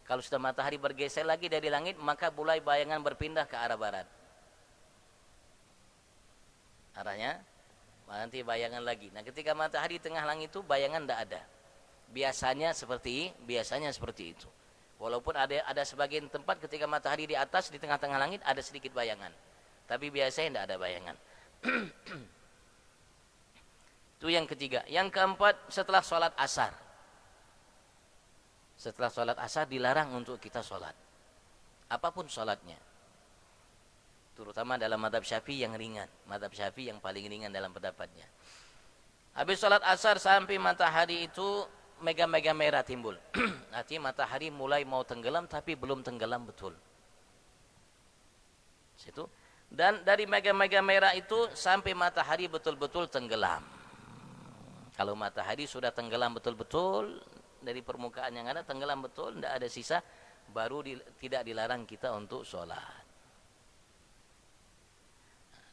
Kalau sudah matahari bergeser lagi dari langit, maka mulai bayangan berpindah ke arah barat. Arahnya nanti bayangan lagi. Nah, ketika matahari di tengah langit itu bayangan tidak ada. Biasanya seperti itu. Walaupun ada sebagian tempat ketika matahari di atas di tengah-tengah langit ada sedikit bayangan. Tapi biasanya tidak ada bayangan. Itu yang ketiga. Yang keempat, setelah sholat asar. Setelah sholat asar dilarang untuk kita sholat. Apapun sholatnya. Terutama dalam madhab Syafi'i yang ringan. Madhab Syafi'i yang paling ringan dalam pendapatnya. Habis sholat asar sampai matahari itu mega-mega merah timbul. Artinya matahari mulai mau tenggelam tapi belum tenggelam betul. Situ. Dan dari mega-mega merah itu sampai matahari betul-betul tenggelam. Kalau matahari sudah tenggelam betul-betul, dari permukaan yang ada tenggelam betul, tidak ada sisa, baru tidak dilarang kita untuk sholat.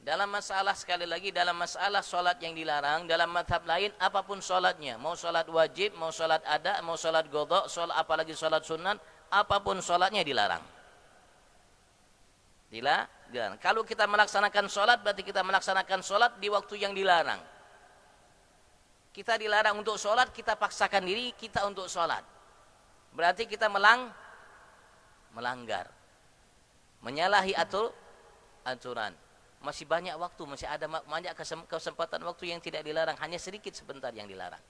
Dalam masalah, sekali lagi, dalam masalah sholat yang dilarang, dalam madhab lain, apapun sholatnya, mau sholat wajib, mau sholat ada, mau sholat qadha, apalagi sholat sunat, apapun sholatnya dilarang. Dilarang. Kalau kita melaksanakan sholat, berarti kita melaksanakan sholat di waktu yang dilarang. Kita dilarang untuk sholat, kita paksakan diri kita untuk sholat. Berarti kita melanggar. Menyalahi aturan. Masih banyak waktu, masih ada banyak kesempatan waktu yang tidak dilarang. Hanya sedikit sebentar yang dilarang.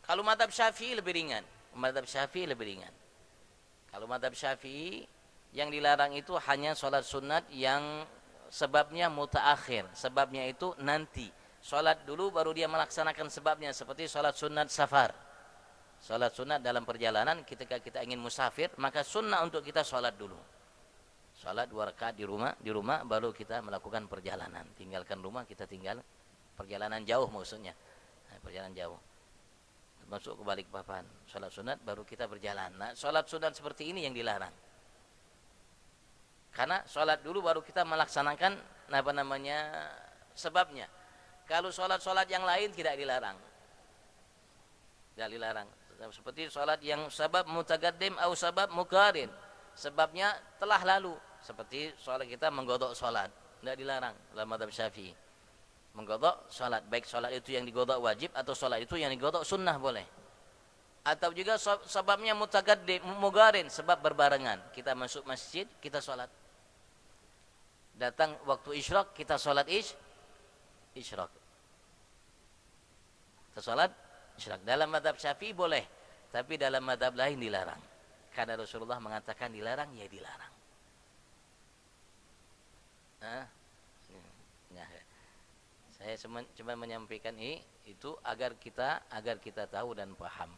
Kalau madhab Syafi'i lebih ringan. Kalau madhab Syafi'i, yang dilarang itu hanya sholat sunat yang sebabnya mutaakhir. Sebabnya itu nanti. Sholat dulu baru dia melaksanakan sebabnya, seperti sholat sunat safar. Sholat sunat dalam perjalanan, ketika kita ingin musafir, maka sunnah untuk kita sholat dulu. Sholat 2 rakaat di rumah baru kita melakukan perjalanan. Tinggalkan rumah, kita tinggal perjalanan jauh maksudnya. Perjalanan jauh. Masuk ke Balikpapan, sholat sunat baru kita berjalan. Nah, sholat sunat seperti ini yang dilarang. Karena sholat dulu baru kita melaksanakan sebabnya. Kalau sholat-sholat yang lain tidak dilarang. Tidak dilarang. Seperti sholat yang sabab mutagaddim atau sabab muqarin. Sebabnya telah lalu. Seperti sholat kita menggodok sholat. tidak dilarang dalam mazhab Syafi'i. Menggodok sholat, baik sholat itu yang digodok wajib atau sholat itu yang digodok sunnah boleh. Atau juga sebabnya mutaqaddim, mugarin, sebab berbarengan. Kita masuk masjid, kita sholat. Datang waktu isyraq, kita sholat isyraq. Kita sholat isyraq. Dalam mazhab Syafi'i boleh, tapi dalam mazhab lain dilarang. Karena Rasulullah mengatakan dilarang, ya dilarang. Saya cuma menyampaikan itu agar kita tahu dan paham.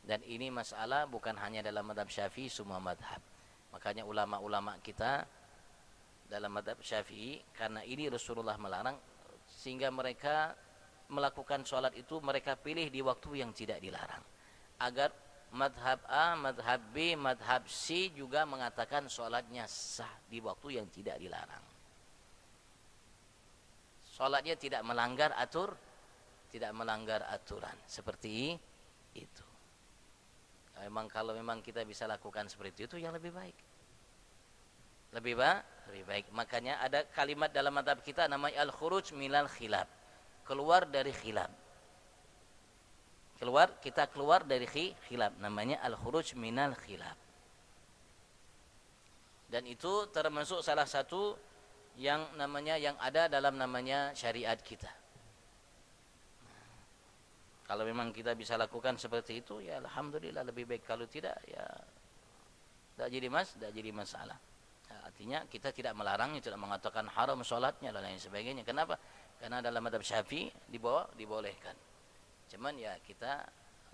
Dan ini masalah bukan hanya dalam mazhab Syafi'i, semua mazhab. Makanya ulama-ulama kita dalam mazhab Syafi'i, karena ini Rasulullah melarang, sehingga mereka melakukan sholat itu mereka pilih di waktu yang tidak dilarang. Agar mazhab A, mazhab B, mazhab C juga mengatakan sholatnya sah di waktu yang tidak dilarang. Sholatnya tidak melanggar aturan. Seperti itu. Kalau memang kita bisa lakukan seperti itu yang lebih baik. Lebih baik. Makanya ada kalimat dalam mazhab kita namanya al-khuruj minal khilaf. Keluar dari khilaf. Kita keluar dari khilaf. Namanya al-khuruj minal khilaf. Dan itu termasuk salah satu yang ada dalam namanya syariat kita. Kalau memang kita bisa lakukan seperti itu, ya alhamdulillah, lebih baik. Kalau tidak, ya tidak jadi masalah. Artinya kita tidak melarangnya, tidak mengatakan haram sholatnya dan lain sebagainya. Kenapa? Karena dalam mazhab Syafi'i dibolehkan. Cuman ya kita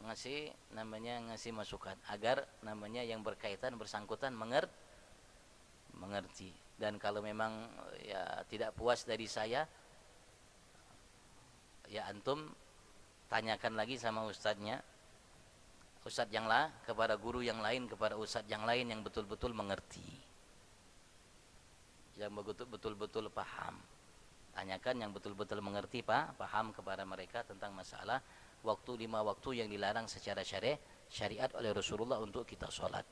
ngasih masukan agar yang berkaitan bersangkutan mengerti. Dan kalau memang ya tidak puas dari saya, ya antum tanyakan lagi sama ustadznya, ustadz yang lain, kepada guru yang lain, kepada ustadz yang lain yang betul-betul mengerti, yang betul-betul paham. Tanyakan yang betul-betul mengerti, paham kepada mereka tentang masalah 5 waktu yang dilarang secara syariat oleh Rasulullah untuk kita sholat.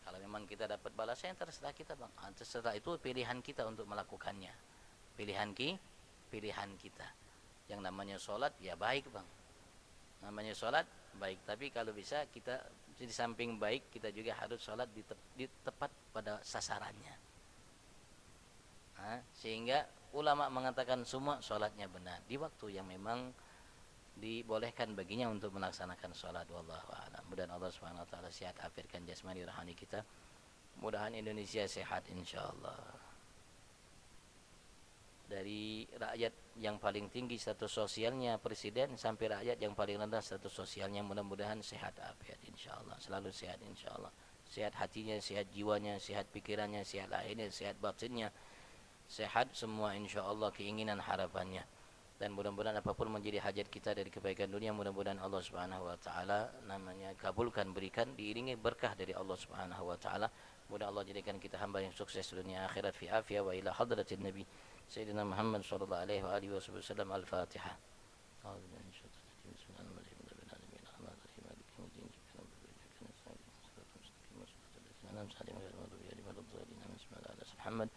Kalau memang kita dapat balasan, terserah kita, bang. Terserah, itu pilihan kita untuk melakukannya. Pilihan kita. Yang namanya sholat, ya baik, bang. Namanya sholat baik, tapi kalau bisa kita di samping baik, kita juga harus sholat di tepat pada sasarannya. Sehingga ulama mengatakan semua sholatnya benar di waktu yang memang dibolehkan baginya untuk melaksanakan sholat. Wallahu a'lam. Mudah-mudahan Allah Subhanahu wa taala sehat afiatkan jasmani rohani kita. Mudah-mudahan Indonesia sehat insyaallah. Dari rakyat yang paling tinggi status sosialnya presiden sampai rakyat yang paling rendah status sosialnya, mudah-mudahan sehat afiat insyaallah. Selalu sehat insyaallah. Sehat hatinya, sehat jiwanya, sehat pikirannya, sehat lahirnya, sehat batinnya. Sehat semua insyaallah keinginan harapannya. Dan mudah-mudahan apapun menjadi hajat kita dari kebaikan dunia, mudah-mudahan Allah Subhanahu wa taala kabulkan, berikan, diiringi berkah dari Allah Subhanahu wa taala. Mudah Allah jadikan kita hamba yang sukses dunia akhirat fi afiyah wa ila hadratin nabi sayyidina Muhammad sallallahu alaihi wa alihi wasallam. Al-Fatihah. Muhammad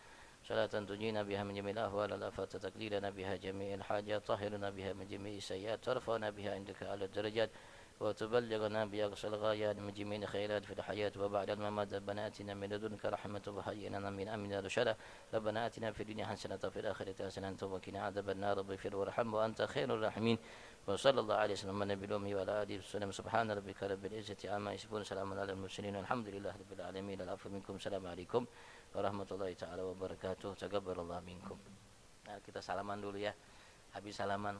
صلاة تنجينا بها من جميع الأهوال والآفات، تقليلنا بها جميع الحاجات، طهرنا بها من جميع السيئات، ترفعنا بها عندك على الدرجات، وتبلغنا بأقصى الغايات من جميع الخيرات في الحياة وبعد الممات. ربنا آتنا من لدنك رحمة وهيئ لنا من أمرنا رشدا. ربنا آتنا في الدنيا حسنة وفي الآخرة حسنة وقنا عذاب النار. اغفر وارحم وأنت خير الراحمين. وصلى الله عليه وسلم النبي الأمي وعلى آله وسلم. سبحان ربك رب العزة عما يصفون، سلام على المرسلين والحمد لله رب العالمين. العفو منكم. السلام عليكم warahmatullahi ta'ala wabarakatuh. Taqabbalallahu minkum. Nah, kita salaman dulu ya. Habis salaman